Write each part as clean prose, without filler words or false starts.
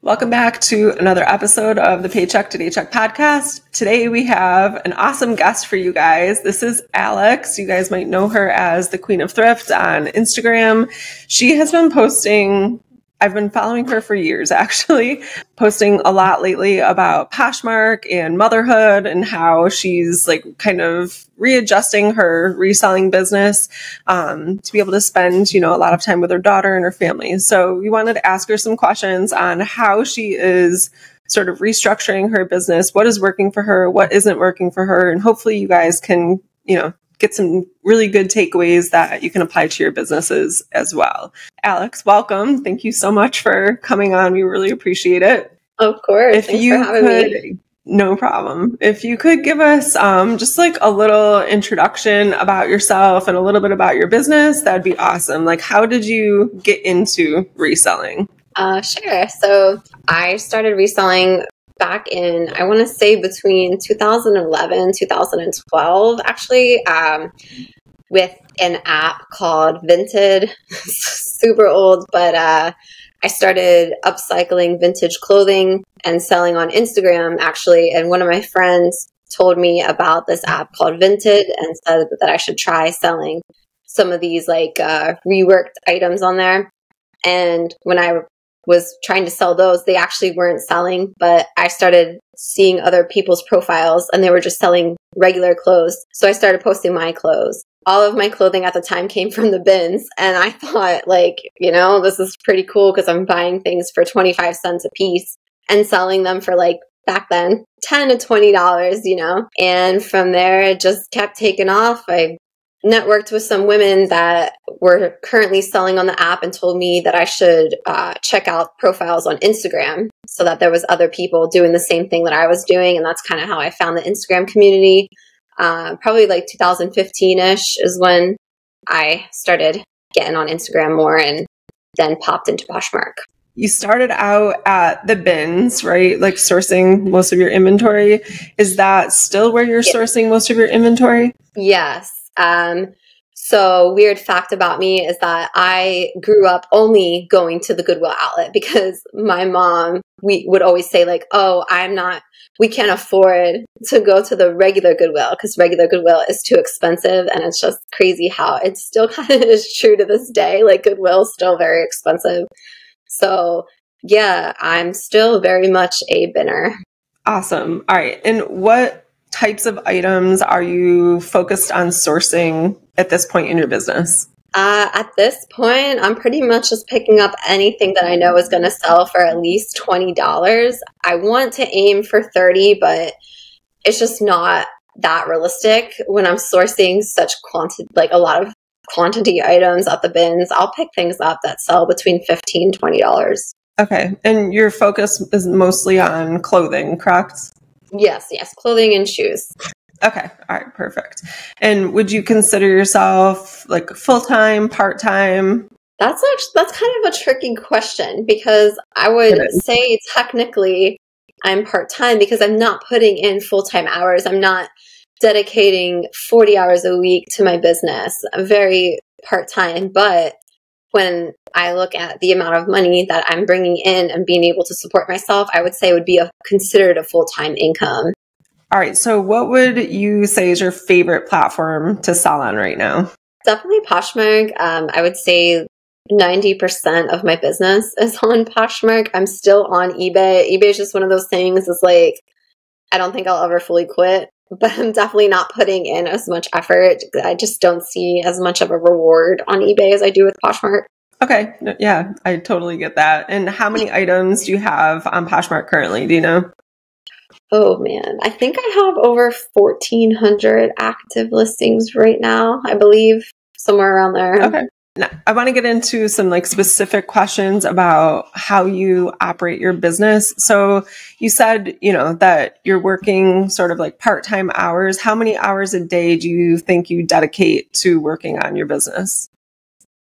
Welcome back to another episode of the Paycheck to Daycheck podcast. Today we have an awesome guest for you guys. This is Alex. You guys might know her as the Queen of Thrift on Instagram. She has been posting, I've been following her for years actually, posting a lot lately about Poshmark and motherhood and how she's like kind of readjusting her reselling business to be able to spend, a lot of time with her daughter and her family. So we wanted to ask her some questions on how she is sort of restructuring her business, what is working for her, what isn't working for her, and hopefully you guys can, get some really good takeaways that you can apply to your businesses as well. Alex, welcome. Thank you so much for coming on. We really appreciate it. Of course. Thanks for having me. No problem. If you could give us just like a little introduction about yourself and a little bit about your business, that'd be awesome. Like, how did you get into reselling? Sure. So I started reselling back in, I want to say between 2011, 2012, actually, with an app called Vinted. Super old, but I started upcycling vintage clothing and selling on Instagram, actually. And one of my friends told me about this app called Vinted and said that I should try selling some of these like reworked items on there. And when I was trying to sell those, they actually weren't selling, but I started seeing other people's profiles and they were just selling regular clothes. So I started posting my clothes. All of my clothing at the time came from the bins. And I thought this is pretty cool because I'm buying things for 25 cents a piece and selling them for back then, $10 to $20, And from there, it just kept taking off. I networked with some women that were currently selling on the app and told me that I should check out profiles on Instagram so that there was other people doing the same thing that I was doing. And that's kind of how I found the Instagram community. Probably 2015-ish is when I started getting on Instagram more and then popped into Poshmark. You started out at the bins, right? Like sourcing most of your inventory. Is that still where you're sourcing most of your inventory? Yes. So weird fact about me is that I grew up only going to the Goodwill outlet because my mom, we would always say we can't afford to go to the regular Goodwill because regular Goodwill is too expensive. And it's just crazy how it still kind of is true to this day. Like Goodwill is still very expensive. So yeah, I'm still very much a binner. Awesome. All right. And what types of items are you focused on sourcing at this point in your business? At this point, I'm pretty much just picking up anything that I know is going to sell for at least $20. I want to aim for $30, but it's just not that realistic when I'm sourcing such a lot of quantity items at the bins. I'll pick things up that sell between $15 and $20. Okay. And your focus is mostly on clothing, correct? Yes. Clothing and shoes. Okay. All right. Perfect. And would you consider yourself like full-time, part-time? That's kind of a tricky question because I would say technically I'm part-time because I'm not putting in full-time hours. I'm not dedicating 40 hours a week to my business. I'm very part-time, but when I look at the amount of money that I'm bringing in and being able to support myself, I would say it would be considered a full-time income. All right. So what would you say is your favorite platform to sell on right now? Definitely Poshmark. I would say 90% of my business is on Poshmark. I'm still on eBay. eBay is just one of those things. It's like, I don't think I'll ever fully quit, but I'm definitely not putting in as much effort. I just don't see as much of a reward on eBay as I do with Poshmark. Okay. Yeah, I totally get that. And how many items do you have on Poshmark currently? Do you know? Oh man, I think I have over 1,400 active listings right now, I believe, somewhere around there. Okay. Now, I want to get into some specific questions about how you operate your business. So you said, that you're working sort of like part-time hours. How many hours a day do you think you dedicate to working on your business?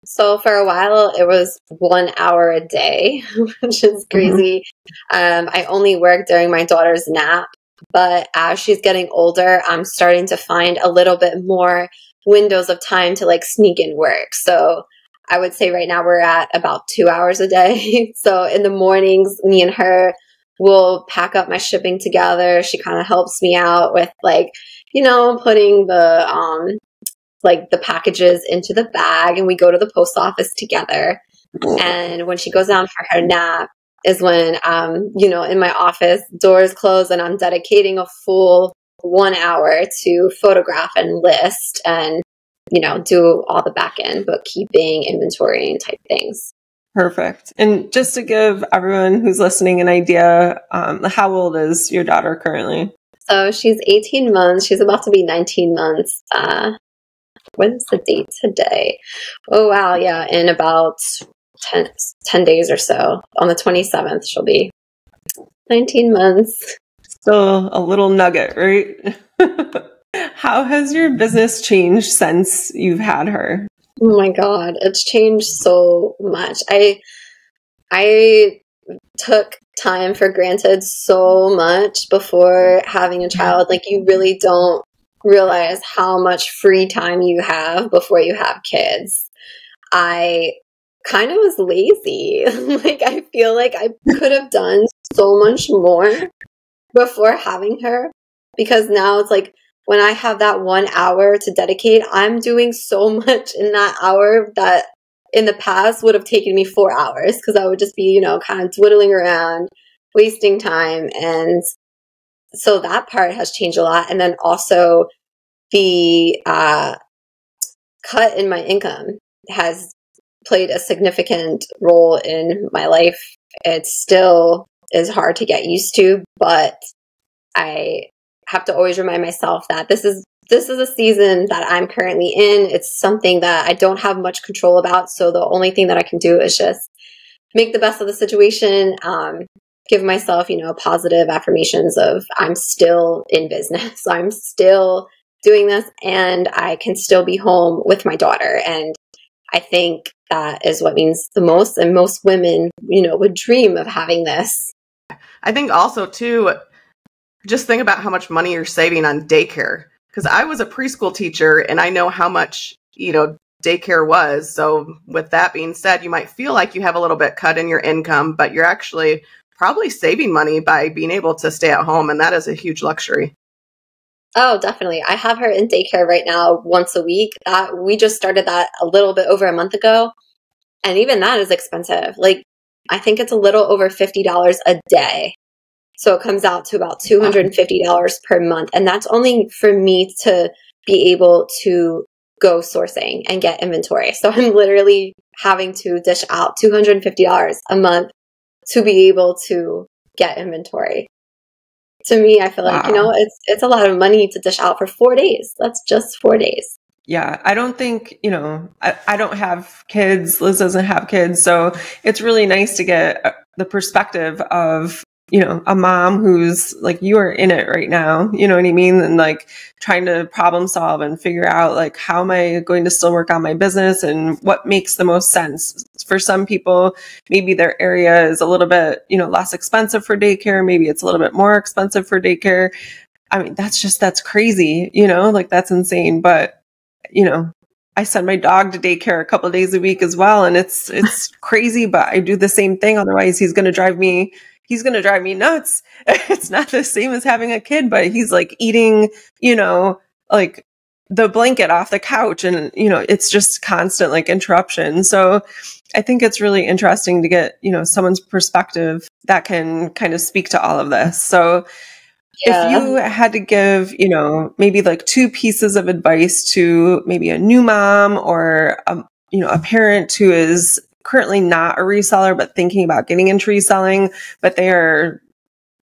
So for a while, it was 1 hour a day, which is crazy. I only work during my daughter's nap, but as she's getting older, I'm starting to find a little bit more windows of time to sneak in work. So I would say right now we're at about 2 hours a day. So in the mornings, me and her will pack up my shipping together. She kind of helps me out with like, putting the packages into the bag, and we go to the post office together. And when she goes down for her nap is when, in my office, doors close and I'm dedicating a full 1 hour to photograph and list and, do all the back end bookkeeping, inventory and type things. Perfect. And just to give everyone who's listening an idea, how old is your daughter currently? So she's 18 months. She's about to be 19 months. What is the date today? Oh, wow. Yeah. In about 10 days or so. On the 27th, she'll be 19 months. Still a little nugget, right? How has your business changed since you've had her? Oh my God, it's changed so much. I took time for granted so much before having a child. Like, you really don't realize how much free time you have before you have kids. I kind of was lazy. Like, I feel like I could have done so much more before having her, because now it's like, when I have that 1 hour to dedicate, I'm doing so much in that hour that in the past would have taken me 4 hours, because I would just be, kind of twiddling around, wasting time. And so that part has changed a lot. And then also the cut in my income has played a significant role in my life. It still is hard to get used to, but I have to always remind myself that this is a season that I'm currently in. It's something that I don't have much control about. So the only thing that I can do is just make the best of the situation, give myself, positive affirmations of I'm still in business. I'm still doing this, and I can still be home with my daughter. And I think that is what means the most. And most women, would dream of having this. I think also too, just think about how much money you're saving on daycare. Because I was a preschool teacher and I know how much, daycare was. So with that being said, you might feel like you have a little bit cut in your income, but you're actually probably saving money by being able to stay at home. And that is a huge luxury. Oh, definitely. I have her in daycare right now once a week. We just started that a little bit over a month ago. And even that is expensive. Like, I think it's a little over $50 a day. So it comes out to about $250 per month. And that's only for me to be able to go sourcing and get inventory. So I'm literally having to dish out $250 a month to be able to get inventory. To me, I feel like, it's a lot of money to dish out for 4 days. That's just 4 days. Yeah, I don't think, I don't have kids. Liz doesn't have kids. So it's really nice to get the perspective of, a mom who's like, you are in it right now, you know what I mean? And like trying to problem solve and figure out like, how am I going to still work on my business and what makes the most sense? For some people, maybe their area is a little bit, less expensive for daycare. Maybe it's a little bit more expensive for daycare. I mean, that's crazy, like that's insane. But, I send my dog to daycare a couple of days a week as well. And it's crazy, but I do the same thing. Otherwise he's going to drive me nuts. It's not the same as having a kid, but he's like eating, like the blanket off the couch, and, it's just constant like interruption. So I think it's really interesting to get, someone's perspective that can kind of speak to all of this. So if you had to give, maybe like 2 pieces of advice to maybe a new mom or, a parent who is currently not a reseller, but thinking about getting into reselling, but they are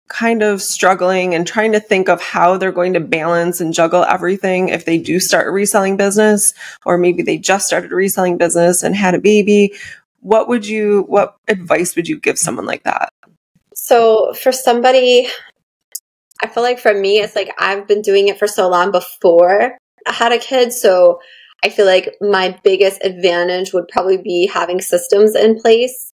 kind of struggling and trying to think of how they're going to balance and juggle everything if they do start a reselling business, or maybe they just started a reselling business and had a baby, what advice would you give someone like that? So for somebody, I feel like for me, it's like I've been doing it for so long before I had a kid. So I feel like my biggest advantage would probably be having systems in place.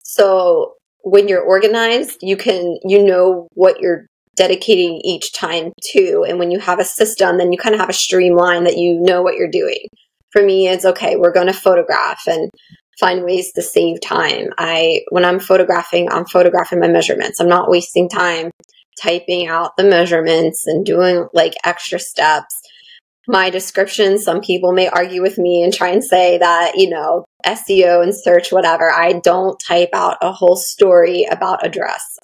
So when you're organized, you know what you're dedicating each time to. And when you have a system, then you kind of have a streamline that you know what you're doing. for me, it's okay, we're going to photograph and find ways to save time. When I'm photographing my measurements. I'm not wasting time typing out the measurements and doing like extra steps. My description, some people may argue with me and try and say that, SEO and search, whatever. I don't type out a whole story about a dress.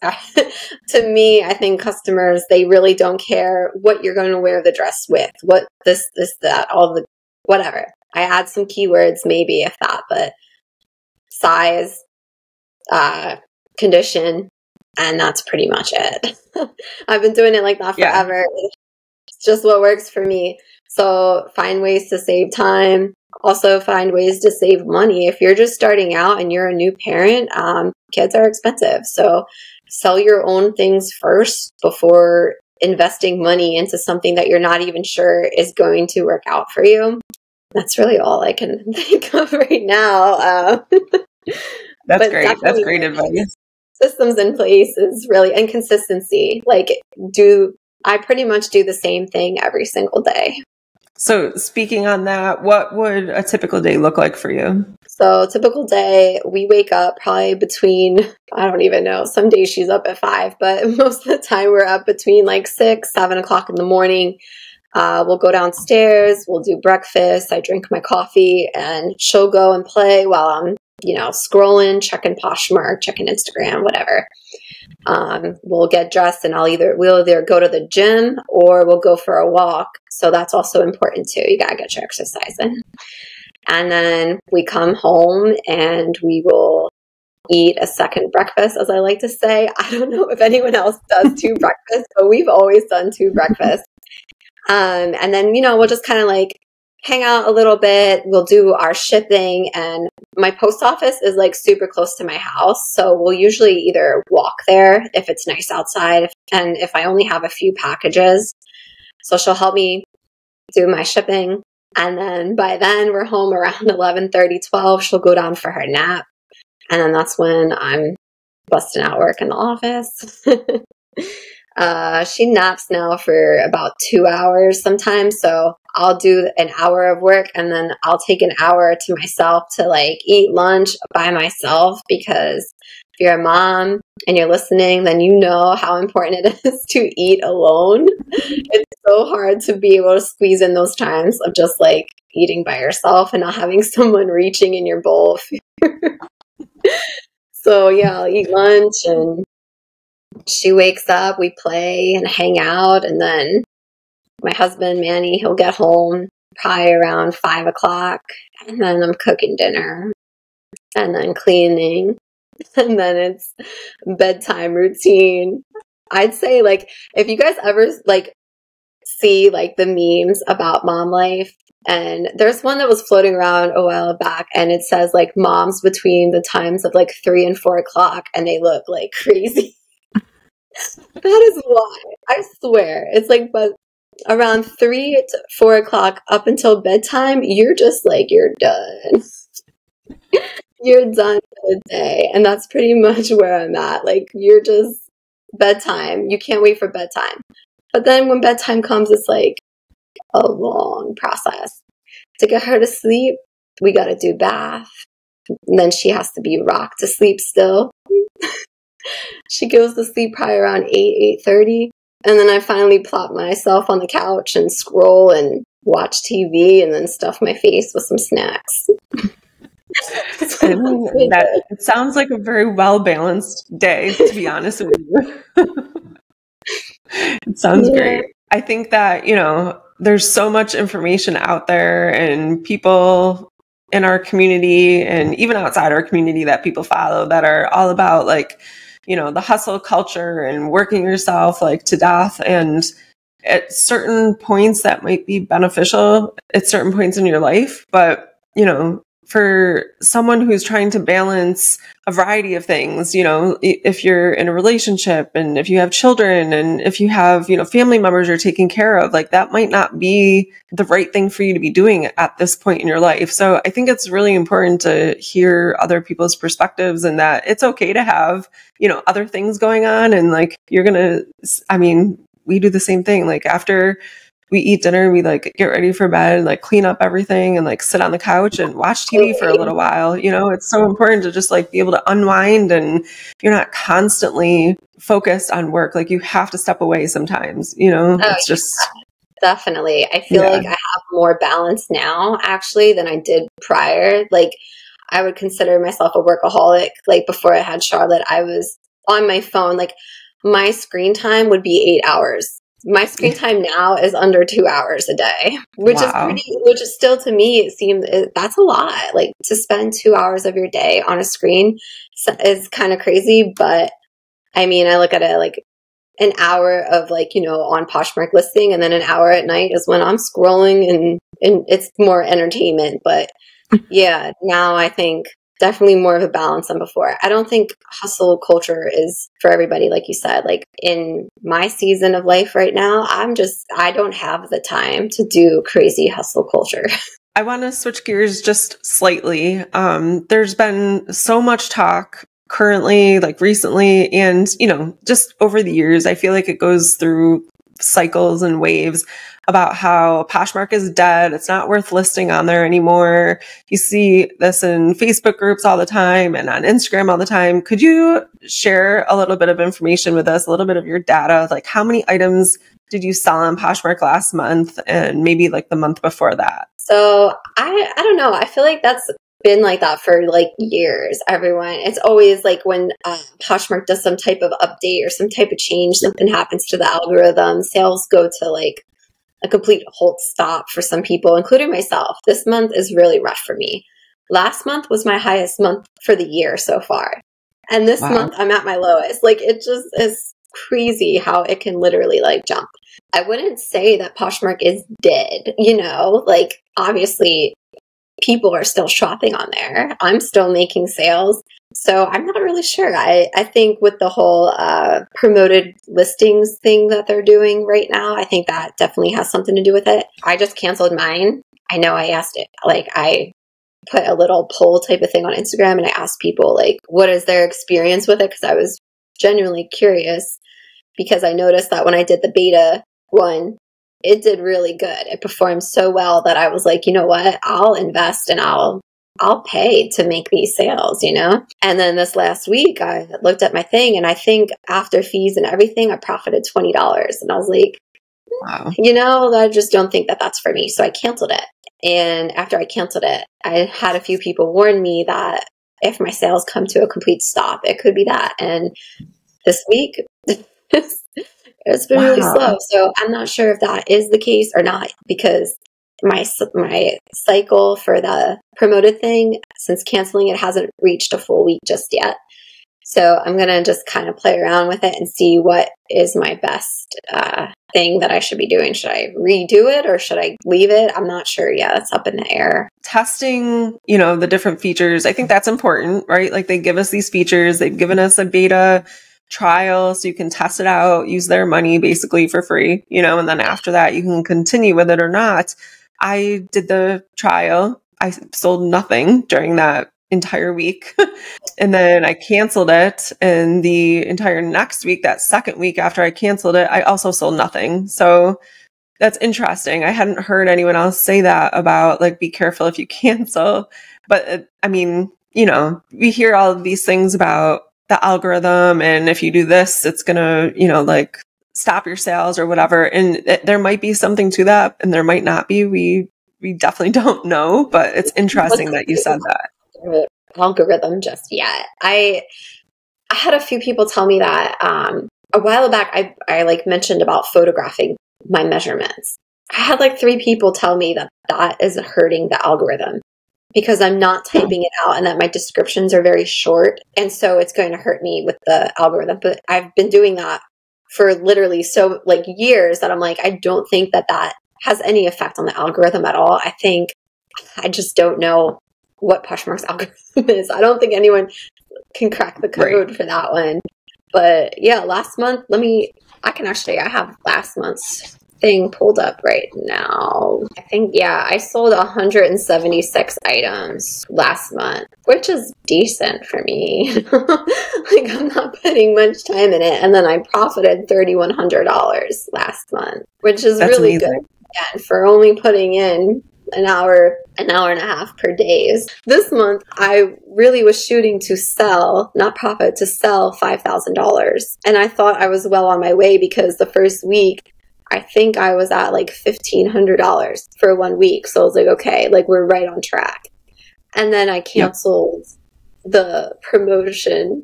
To me, I think customers, they really don't care what you're going to wear the dress with, what this, that, all the, whatever. I add some keywords, maybe if that, but size, condition, and that's pretty much it. I've been doing it like that forever. Yeah. It's just what works for me. So find ways to save time. Also find ways to save money. If you're just starting out and you're a new parent, kids are expensive. So sell your own things first before investing money into something that you're not even sure is going to work out for you. That's really all I can think of right now. That's great. That's great advice. Systems in place is really, and consistency. I pretty much do the same thing every single day. So speaking on that, what would a typical day look like for you? So typical day, we wake up probably between, I don't even know, some days she's up at 5, but most of the time we're up between like 6, 7 o'clock in the morning. We'll go downstairs, we'll do breakfast, I drink my coffee, and she'll go and play while I'm, scrolling, checking Poshmark, checking Instagram, whatever. We'll get dressed and we'll either go to the gym or we'll go for a walk. So that's also important too. You gotta get your exercise in. And then we come home and we will eat a second breakfast, as I like to say. I don't know if anyone else does 2 breakfasts, but we've always done 2 breakfasts. And then, we'll just kind of like hang out a little bit. We'll do our shipping, and my post office is like super close to my house. So we'll usually either walk there if it's nice outside, and if I only have a few packages. So she'll help me do my shipping. And then by then we're home around 11:30, 12. She'll go down for her nap. And then that's when I'm busting out work in the office. She naps now for about 2 hours sometimes. So I'll do an hour of work and then I'll take an hour to myself to like eat lunch by myself, because if you're a mom and you're listening, then you know how important it is to eat alone. It's so hard to be able to squeeze in those times of just like eating by yourself and not having someone reaching in your bowl. So yeah, I'll eat lunch and she wakes up, we play and hang out, and then my husband, Manny, he'll get home probably around 5 o'clock, and then I'm cooking dinner, and then cleaning, and then it's bedtime routine. I'd say, like, if you guys ever, like, see, like, the memes about mom life, and there's one that was floating around a while back, and it says, like, moms between the times of, like, 3 and 4 o'clock, and they look, like, crazy. That is why. I swear. It's like, but around 3 to 4 o'clock up until bedtime, you're just like, you're done. You're done for the day. And that's pretty much where I'm at. Like, you're just bedtime. You can't wait for bedtime. But then when bedtime comes, it's like a long process. To get her to sleep, we got to do bath. And then she has to be rocked to sleep still. She goes to sleep probably around 8:30. And then I finally plop myself on the couch and scroll and watch TV and then stuff my face with some snacks. It sounds like a very well-balanced day, to be honest with you. It sounds great. I think that, there's so much information out there, and people in our community and even outside our community that people follow that are all about like, the hustle culture and working yourself like to death. And at certain points that might be beneficial at certain points in your life. But, for someone who's trying to balance a variety of things, if you're in a relationship and if you have children and if you have, family members you're taking care of, like that might not be the right thing for you to be doing at this point in your life. So I think it's really important to hear other people's perspectives, and that it's okay to have, other things going on. And like, we do the same thing. Like after we eat dinner, we like get ready for bed, like clean up everything and like sit on the couch and watch TV for a little while. You know, it's so important to just like be able to unwind, and you're not constantly focused on work. Like you have to step away sometimes, you know, it's just. Definitely. I feel like I have more balance now actually than I did prior. Like I would consider myself a workaholic. Like before I had Charlotte, I was on my phone. Like my screen time would be 8 hours. My screen time now is under 2 hours a day, which is still to me, it seems that's a lot. Like to spend 2 hours of your day on a screen is kind of crazy. But I mean, I look at it like an hour of like, you know, on Poshmark listing, and then an hour at night is when I'm scrolling and it's more entertainment. But yeah, now I think definitely more of a balance than before. I don't think hustle culture is for everybody, like you said. Like in my season of life right now, I don't have the time to do crazy hustle culture. I want to switch gears just slightly. There's been so much talk currently, like recently, and, you know, just over the years, I feel like it goes through cycles and waves about how Poshmark is dead. It's not worth listing on there anymore. You see this in Facebook groups all the time and on Instagram all the time. Could you share a little bit of information with us, a little bit of your data? Like how many items did you sell on Poshmark last month and maybe like the month before that? So I don't know. I feel like that's been like that for like years. It's always like when Poshmark does some type of update or some type of change, something happens to the algorithm, sales go to like a complete halt stop for some people, including myself. This month is really rough for me. Last month was my highest month for the year so far. And this month I'm at my lowest. Like it just is crazy how it can literally like jump. I wouldn't say that Poshmark is dead, you know, like obviously people are still shopping on there. I'm still making sales. So I'm not really sure. I think with the whole promoted listings thing that they're doing right now, I think that definitely has something to do with it. I just canceled mine. I know I asked it, like I put a little poll type of thing on Instagram and I asked people like, what is their experience with it? Because I was genuinely curious, because I noticed that when I did the beta one, it did really good. It performed so well that I was like, you know what? I'll invest and I'll pay to make these sales, you know? And then this last week, I looked at my thing and I think after fees and everything, I profited $20. And I was like, wow, you know, I just don't think that that's for me. So I canceled it. And after I canceled it, I had a few people warn me that if my sales come to a complete stop, it could be that. And this week, it's been really slow. So I'm not sure if that is the case or not, because my cycle for the promoted thing, since canceling it, hasn't reached a full week just yet. So I'm going to just kind of play around with it and see what is my best thing that I should be doing. Should I redo it or should I leave it? I'm not sure yet. It's up in the air. Testing, you know, the different features. I think that's important, right? Like they give us these features. They've given us a beta trial so you can test it out, use their money basically for free, you know, and then after that you can continue with it or not. I did the trial. I sold nothing during that entire week. And then I canceled it. And the entire next week, that second week after I canceled it, I also sold nothing. So that's interesting. I hadn't heard anyone else say that about like, be careful if you cancel. But I mean, you know, we hear all of these things about the algorithm. And if you do this, it's going to, you know, like stop your sales or whatever. And there might be something to that and there might not be. We definitely don't know, but it's interesting that you said that. Algorithm just yet. I had a few people tell me that a while back I like mentioned about photographing my measurements. I had like 3 people tell me that that is hurting the algorithm because I'm not typing it out and that my descriptions are very short. And so it's going to hurt me with the algorithm. But I've been doing that for literally so like years that I'm like, I don't think that that has any effect on the algorithm at all. I just don't know what Poshmark's algorithm is. I don't think anyone can crack the code for that one. But yeah, last month, I have last month's thing pulled up right now. I think, yeah, I sold 176 items last month, which is decent for me. Like I'm not putting much time in it. And then I profited $3,100 last month, which is really good. again, for only putting in an hour and a half per day. This month, I really was shooting to sell, not profit, to sell $5,000. And I thought I was well on my way because the first week, I think I was at like $1,500 for 1 week. So I was like, okay, like we're right on track. And then I canceled the promotion.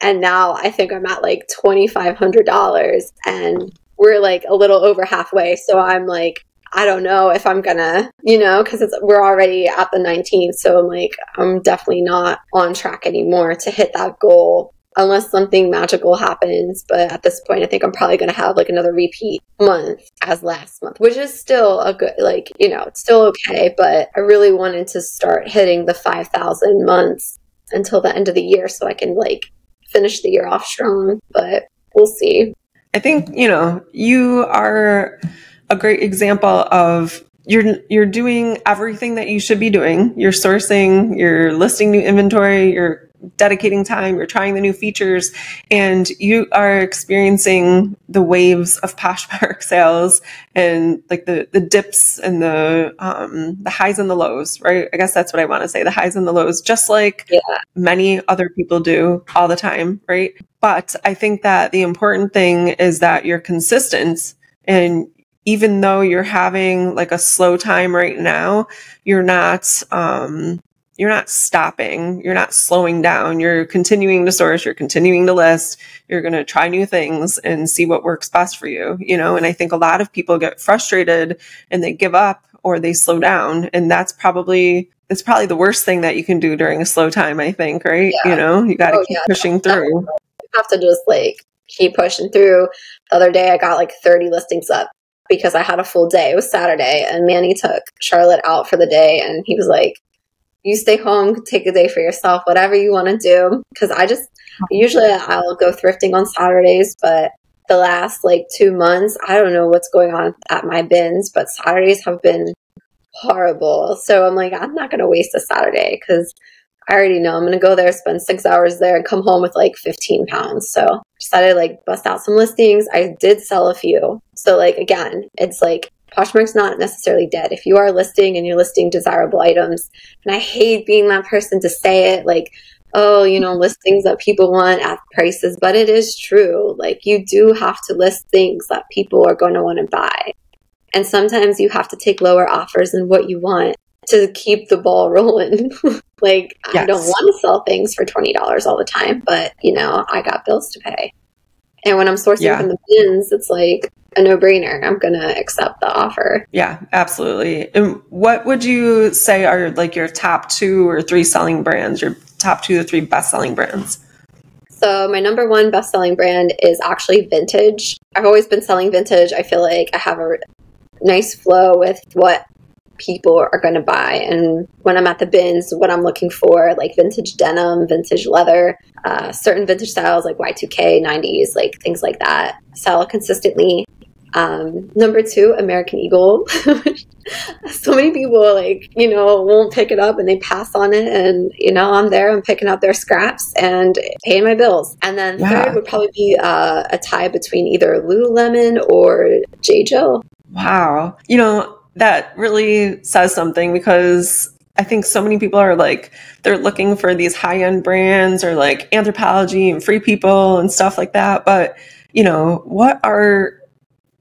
And now I think I'm at like $2,500 and we're like a little over halfway. So I'm like, I don't know if I'm gonna, because we're already at the 19th. So I'm like, I'm definitely not on track anymore to hit that goal unless something magical happens. But at this point, I think I'm probably going to have like another repeat month as last month, which is still a good, it's still okay. But I really wanted to start hitting the 5,000 months until the end of the year so I can finish the year off strong. But we'll see. I think, you are a great example of you're doing everything that you should be doing. You're sourcing, you're listing new inventory, you're dedicating time, you're trying the new features, and you are experiencing the waves of Poshmark sales and like the dips and the highs and the lows, right? I guess that's what I want to say, the highs and the lows, just like many other people do all the time, right? But I think that the important thing is that you're consistent, and even though you're having like a slow time right now, you're not stopping, you're not slowing down, you're continuing to source, you're continuing to list, you're going to try new things and see what works best for you, and I think a lot of people get frustrated and they give up or they slow down. And it's probably the worst thing that you can do during a slow time, I think, right? Yeah. You got to keep pushing through. You have to just keep pushing through. The other day I got 30 listings up because I had a full day. It was Saturday and Manny took Charlotte out for the day and he was like, you stay home, take a day for yourself, whatever you want to do. Because I'll go thrifting on Saturdays, but the last 2 months, I don't know what's going on at my bins, but Saturdays have been horrible. So I'm like, I'm not going to waste a Saturday because I already know I'm going to go there, spend 6 hours there and come home with 15 pounds. So decided bust out some listings. I did sell a few. So again, it's Poshmark's not necessarily dead. If you are listing and you're listing desirable items, and I hate being that person to say it listings that people want at prices, but it is true. You do have to list things that people are going to want to buy. And sometimes you have to take lower offers than what you want to keep the ball rolling. Yes. I don't want to sell things for $20 all the time, but I got bills to pay. And when I'm sourcing from the bins, it's a no-brainer. I'm going to accept the offer. Yeah, absolutely. And what would you say are your top 2 or 3 selling brands, your top 2 or 3 best-selling brands? So my number 1 best-selling brand is actually vintage. I've always been selling vintage. I feel like I have a nice flow with what people are going to buy. And when I'm at the bins, what I'm looking for, vintage denim, vintage leather, certain vintage styles Y2K, 90s, things like that, sell consistently. Number 2, American Eagle. So many people won't pick it up and they pass on it. And, I'm there, I'm picking up their scraps and paying my bills. And then third would probably be a tie between either Lululemon or J. Jill. Wow. That really says something, because I think so many people are they're looking for these high-end brands or Anthropologie and Free People and stuff like that. But,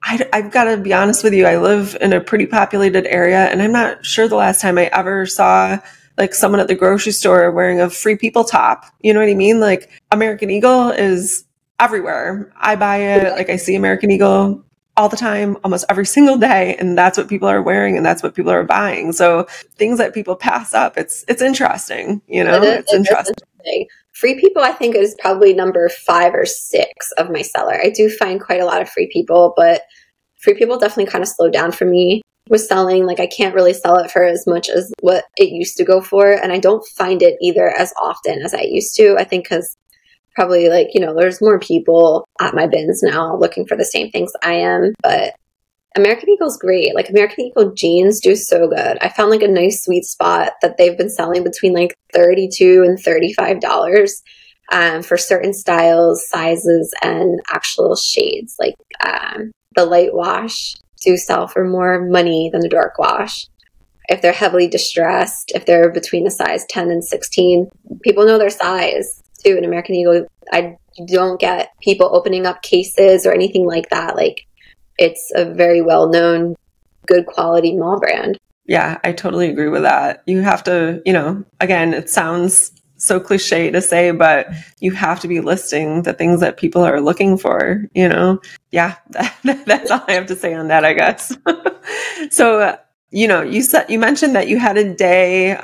I've got to be honest with you. I live in a pretty populated area, and I'm not sure the last time I ever saw someone at the grocery store wearing a Free People top. You know what I mean? American Eagle is everywhere. I buy it. I see American Eagle all the time, almost every single day. And that's what people are wearing and that's what people are buying. So things that people pass up, it's interesting, it's interesting. Free People, I think, is probably number 5 or 6 of my seller. I do find quite a lot of Free People, but Free People definitely kind of slowed down for me with selling. I can't really sell it for as much as what it used to go for. And I don't find it either as often as I used to. I think because probably there's more people at my bins now looking for the same things I am. But American Eagle's great. American Eagle jeans do so good. I found a nice sweet spot that they've been selling between $32 and $35 for certain styles, sizes, and actual shades. The light wash do sell for more money than the dark wash. If they're heavily distressed, if they're between a size 10 and 16, people know their size too. In American Eagle, I don't get people opening up cases or anything like that. Like, it's a very well-known, good quality mall brand. Yeah, I totally agree with that. You have to, again, it sounds so cliche to say, but you have to be listing the things that people are looking for, Yeah, that's all I have to say on that, I guess. So, you mentioned that you had a day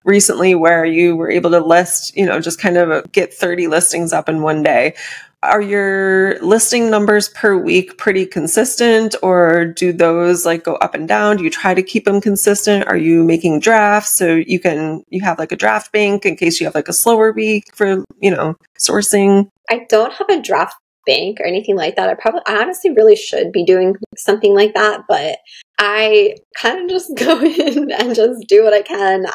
recently where you were able to list, just kind of get 30 listings up in one day. Are your listing numbers per week pretty consistent, or do those like go up and down? Do you try to keep them consistent? Are you making drafts so you have like a draft bank in case you have like a slower week for, sourcing? I don't have a draft bank or anything like that. I honestly really should be doing something like that, but I kind of just go in and just do what I can.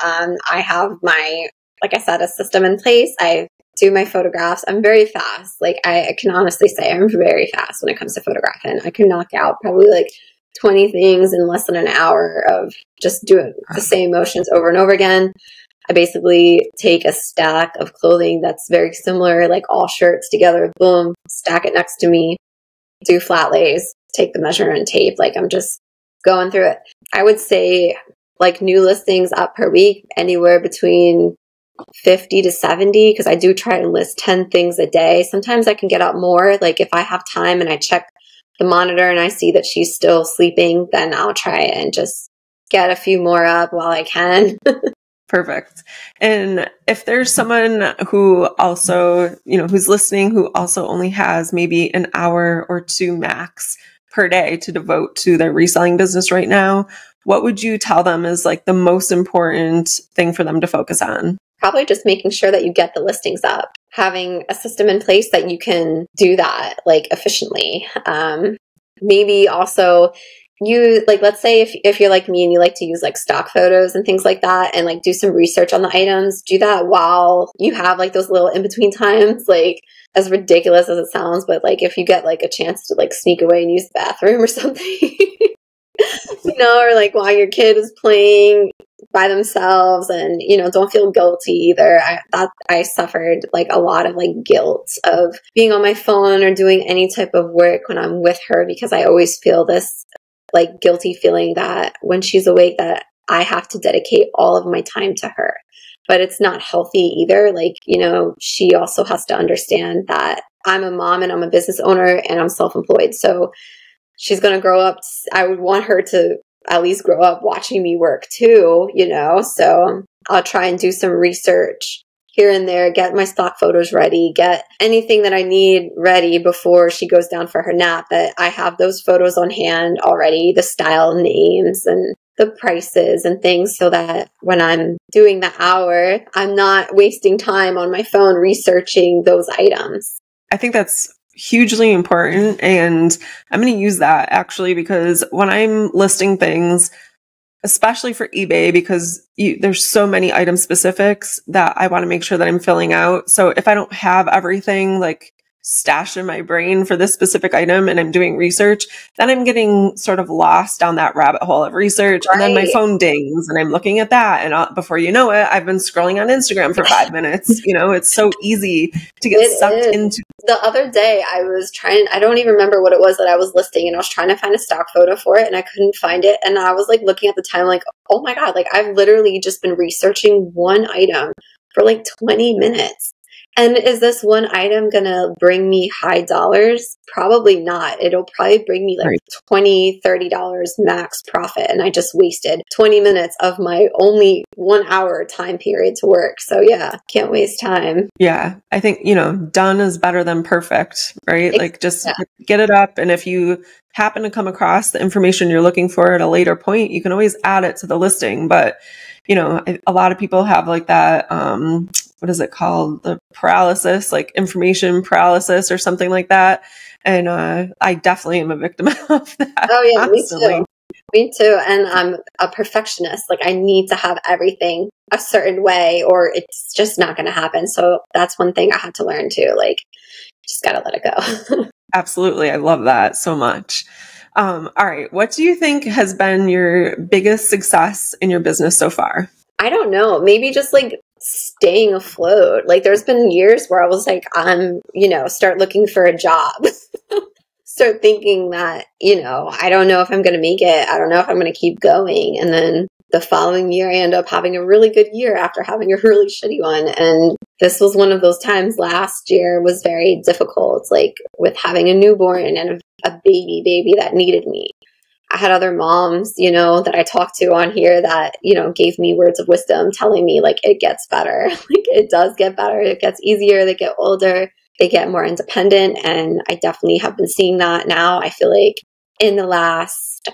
I have like I said, a system in place. I do my photographs. I'm very fast. Like, I can honestly say I'm very fast when it comes to photographing. I can knock out probably like 20 things in less than an hour of just doing the same motions over and over again. I basically take a stack of clothing that's very similar, like all shirts together, boom, stack it next to me, do flat lays, take the measurement tape. Like, I'm just going through it. I would say like new listings up per week, anywhere between 50 to 70, because I do try to list 10 things a day. Sometimes I can get up more. Like, if I have time and I check the monitor and I see that she's still sleeping, then I'll try and just get a few more up while I can. Perfect. And if there's someone who also, who's listening, who also only has maybe an hour or two max per day to devote to their reselling business right now, what would you tell them is like the most important thing for them to focus on? Probably just making sure that you get the listings up, having a system in place that you can do that like efficiently. Maybe also let's say if you're like me and you like to use like stock photos and things like that and like do some research on the items, do that while you have like those little in-between times, like as ridiculous as it sounds, but like if you get like a chance to like sneak away and use the bathroom or something, or like while your kid is playing by themselves, and don't feel guilty either. I suffered like a lot of like guilt of being on my phone or doing any type of work when I'm with her, because I always feel this like guilty feeling that when she's awake that I have to dedicate all of my time to her. But it's not healthy either. Like, she also has to understand that I'm a mom and I'm a business owner and I'm self-employed. So she's going to grow up. I would want her to at least grow up watching me work too, so I'll try and do some research here and there, get my stock photos ready, get anything that I need ready before she goes down for her nap, that I have those photos on hand already, the style names and the prices and things, so that when I'm doing the hour, I'm not wasting time on my phone researching those items. I think that's hugely important. And I'm going to use that actually, because when I'm listing things, especially for eBay, because there's so many item specifics that I want to make sure that I'm filling out. So if I don't have everything like stashed in my brain for this specific item and I'm doing research, then I'm getting sort of lost down that rabbit hole of research. Right. And then my phone dings and I'm looking at that. And before you know it, I've been scrolling on Instagram for 5 minutes. It's so easy to get sucked into. The other day I don't even remember what it was that I was listing, and I was trying to find a stock photo for it and I couldn't find it. And I was like looking at the time like, oh my God, like I've literally just been researching one item for like 20 minutes. And is this one item going to bring me high dollars? Probably not. It'll probably bring me like $20, $30 max profit. And I just wasted 20 minutes of my only 1 hour time period to work. So yeah, can't waste time. Yeah. I think, done is better than perfect, right? Like just get it up. And if you happen to come across the information you're looking for at a later point, you can always add it to the listing. But, a lot of people have like that, what is it called? The paralysis, like information paralysis or something like that. And I definitely am a victim of that. Oh yeah, constantly. Me too. And I'm a perfectionist. Like I need to have everything a certain way or it's just not going to happen. So that's one thing I had to learn too. Like just got to let it go. Absolutely. I love that so much. All right. What do you think has been your biggest success in your business so far? I don't know. Maybe just like staying afloat. Like there's been years where I was like, start looking for a job. Start thinking that, I don't know if I'm going to make it. I don't know if I'm going to keep going. And then the following year, I end up having a really good year after having a really shitty one. And this was one of those times last year was very difficult, like with having a newborn and a baby that needed me. I had other moms, that I talked to on here that, gave me words of wisdom telling me like, it gets better. Like it does get better. It gets easier. They get older. They get more independent. And I definitely have been seeing that now. I feel like in the last,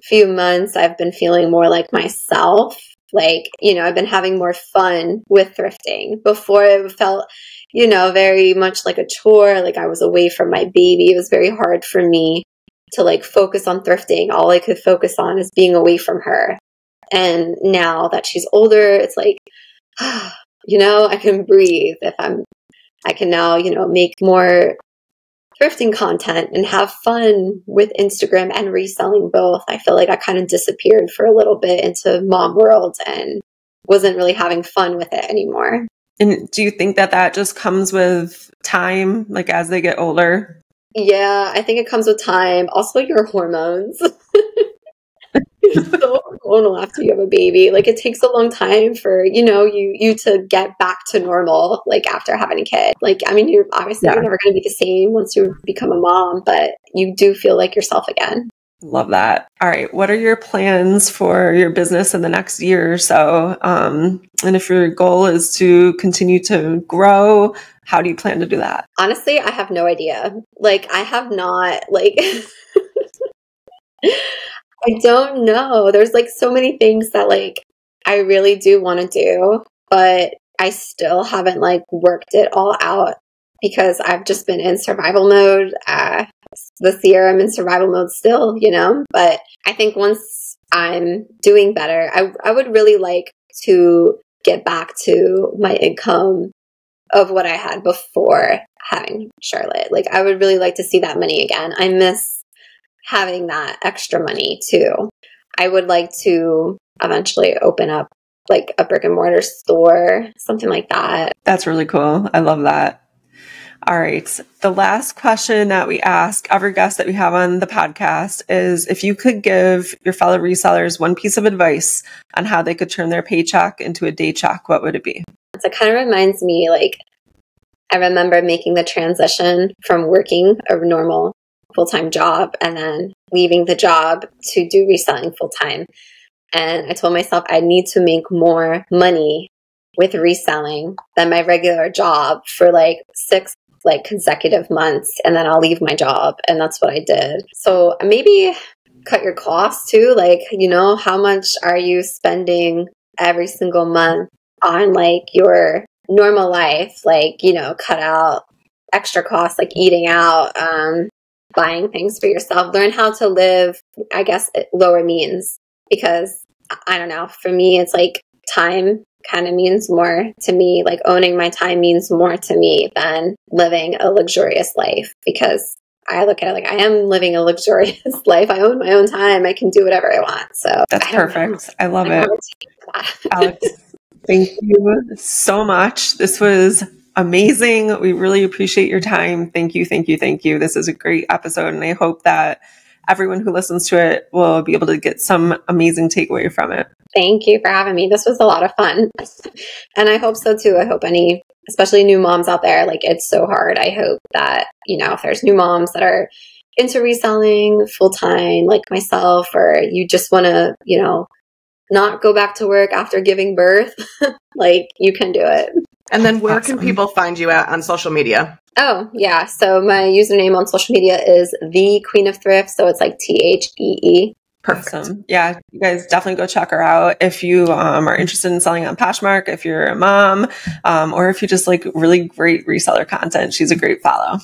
few months, I've been feeling more like myself. Like, I've been having more fun with thrifting. Before it felt, very much like a chore. Like I was away from my baby. It was very hard for me to like focus on thrifting. All I could focus on is being away from her. And now that she's older, it's like, I can breathe I can now, make more thrifting content and have fun with Instagram and reselling both. I feel like I kind of disappeared for a little bit into mom world and wasn't really having fun with it anymore. And do you think that just comes with time, like as they get older? Yeah, I think it comes with time. Also, your hormones. It's so hormonal after you have a baby. Like it takes a long time for, you to get back to normal, like after having a kid. Like, you're obviously you're never going to be the same once you become a mom, but you do feel like yourself again. Love that. All right. What are your plans for your business in the next year or so? And if your goal is to continue to grow, how do you plan to do that? Honestly, I have no idea. Like, I have not, like, I don't know. There's like so many things that like I really do want to do, but I still haven't like worked it all out because I've just been in survival mode. This year I'm in survival mode still, but I think once I'm doing better, I would really like to get back to my income of what I had before having Charlotte. Like I would really like to see that money again. I miss having that extra money too. I would like to eventually open up like a brick and mortar store, something like that. That's really cool. I love that. All right. The last question that we ask every guest that we have on the podcast is if you could give your fellow resellers one piece of advice on how they could turn their paycheck into a day check, what would it be? So it kind of reminds me, like, I remember making the transition from working a normal full-time job and then leaving the job to do reselling full-time. And I told myself I need to make more money with reselling than my regular job for like 6 consecutive months, and then I'll leave my job. And that's what I did. So maybe cut your costs too. Like, how much are you spending every single month on like your normal life? Like, cut out extra costs like eating out, buying things for yourself. Learn how to live, I guess, at lower means, because I don't know, for me, it's like time kind of means more to me. Like owning my time means more to me than living a luxurious life, because I look at it like I am living a luxurious life. I own my own time. I can do whatever I want. So that's perfect. I love it. Alex, thank you so much. This was amazing. We really appreciate your time. Thank you. Thank you. Thank you. This is a great episode. And I hope that everyone who listens to it will be able to get some amazing takeaway from it. Thank you for having me. This was a lot of fun. And I hope so too. I hope especially new moms out there, like it's so hard. I hope that, if there's new moms that are into reselling full time, like myself, or you just want to, not go back to work after giving birth, like you can do it. And then where can people find you at on social media? Oh, yeah. So my username on social media is The Queen of Thrift. So it's like THEE. Perfect. Awesome. Yeah, you guys definitely go check her out if you are interested in selling on Poshmark, if you're a mom, or if you just like really great reseller content. She's a great follow.